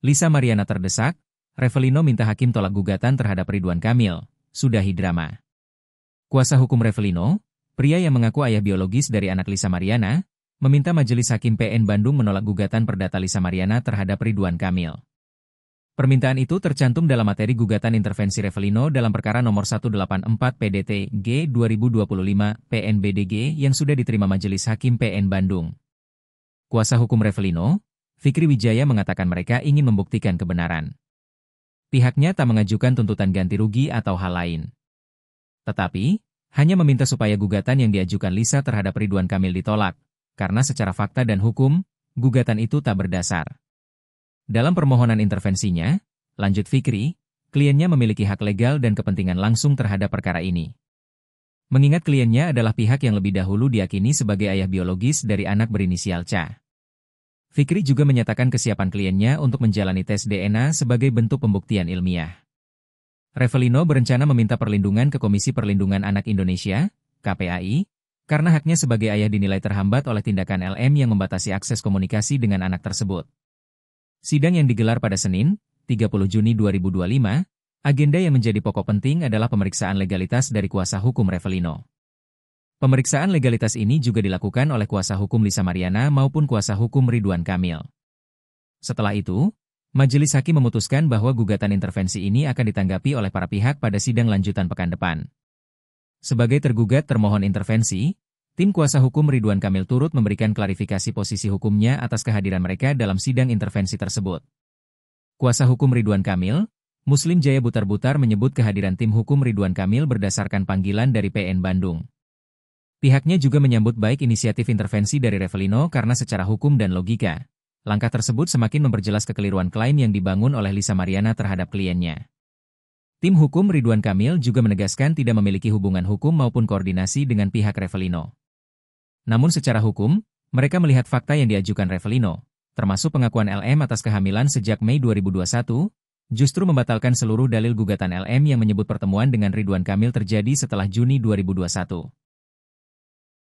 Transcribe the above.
Lisa Mariana terdesak, Revelino minta hakim tolak gugatan terhadap Ridwan Kamil, sudahi drama. Kuasa hukum Revelino, pria yang mengaku ayah biologis dari anak Lisa Mariana, meminta Majelis Hakim PN Bandung menolak gugatan perdata Lisa Mariana terhadap Ridwan Kamil. Permintaan itu tercantum dalam materi gugatan intervensi Revelino dalam perkara nomor 184 PDT G 2025 PNBDG yang sudah diterima Majelis Hakim PN Bandung. Kuasa hukum Revelino, Fikri Wijaya mengatakan mereka ingin membuktikan kebenaran. Pihaknya tak mengajukan tuntutan ganti rugi atau hal lain. Tetapi, hanya meminta supaya gugatan yang diajukan Lisa terhadap Ridwan Kamil ditolak, karena secara fakta dan hukum, gugatan itu tak berdasar. Dalam permohonan intervensinya, lanjut Fikri, kliennya memiliki hak legal dan kepentingan langsung terhadap perkara ini. Mengingat kliennya adalah pihak yang lebih dahulu diyakini sebagai ayah biologis dari anak berinisial C. Fikri juga menyatakan kesiapan kliennya untuk menjalani tes DNA sebagai bentuk pembuktian ilmiah. Revelino berencana meminta perlindungan ke Komisi Perlindungan Anak Indonesia, KPAI, karena haknya sebagai ayah dinilai terhambat oleh tindakan LM yang membatasi akses komunikasi dengan anak tersebut. Sidang yang digelar pada Senin, 30 Juni 2025, agenda yang menjadi pokok penting adalah pemeriksaan legalitas dari kuasa hukum Revelino. Pemeriksaan legalitas ini juga dilakukan oleh kuasa hukum Lisa Mariana maupun kuasa hukum Ridwan Kamil. Setelah itu, Majelis Hakim memutuskan bahwa gugatan intervensi ini akan ditanggapi oleh para pihak pada sidang lanjutan pekan depan. Sebagai tergugat termohon intervensi, tim kuasa hukum Ridwan Kamil turut memberikan klarifikasi posisi hukumnya atas kehadiran mereka dalam sidang intervensi tersebut. Kuasa hukum Ridwan Kamil, Muslim Jaya Butar-Butar menyebut kehadiran tim hukum Ridwan Kamil berdasarkan panggilan dari PN Bandung. Pihaknya juga menyambut baik inisiatif intervensi dari Revelino karena secara hukum dan logika, langkah tersebut semakin memperjelas kekeliruan klaim yang dibangun oleh Lisa Mariana terhadap kliennya. Tim hukum Ridwan Kamil juga menegaskan tidak memiliki hubungan hukum maupun koordinasi dengan pihak Revelino. Namun secara hukum, mereka melihat fakta yang diajukan Revelino, termasuk pengakuan LM atas kehamilan sejak Mei 2021, justru membatalkan seluruh dalil gugatan LM yang menyebut pertemuan dengan Ridwan Kamil terjadi setelah Juni 2021.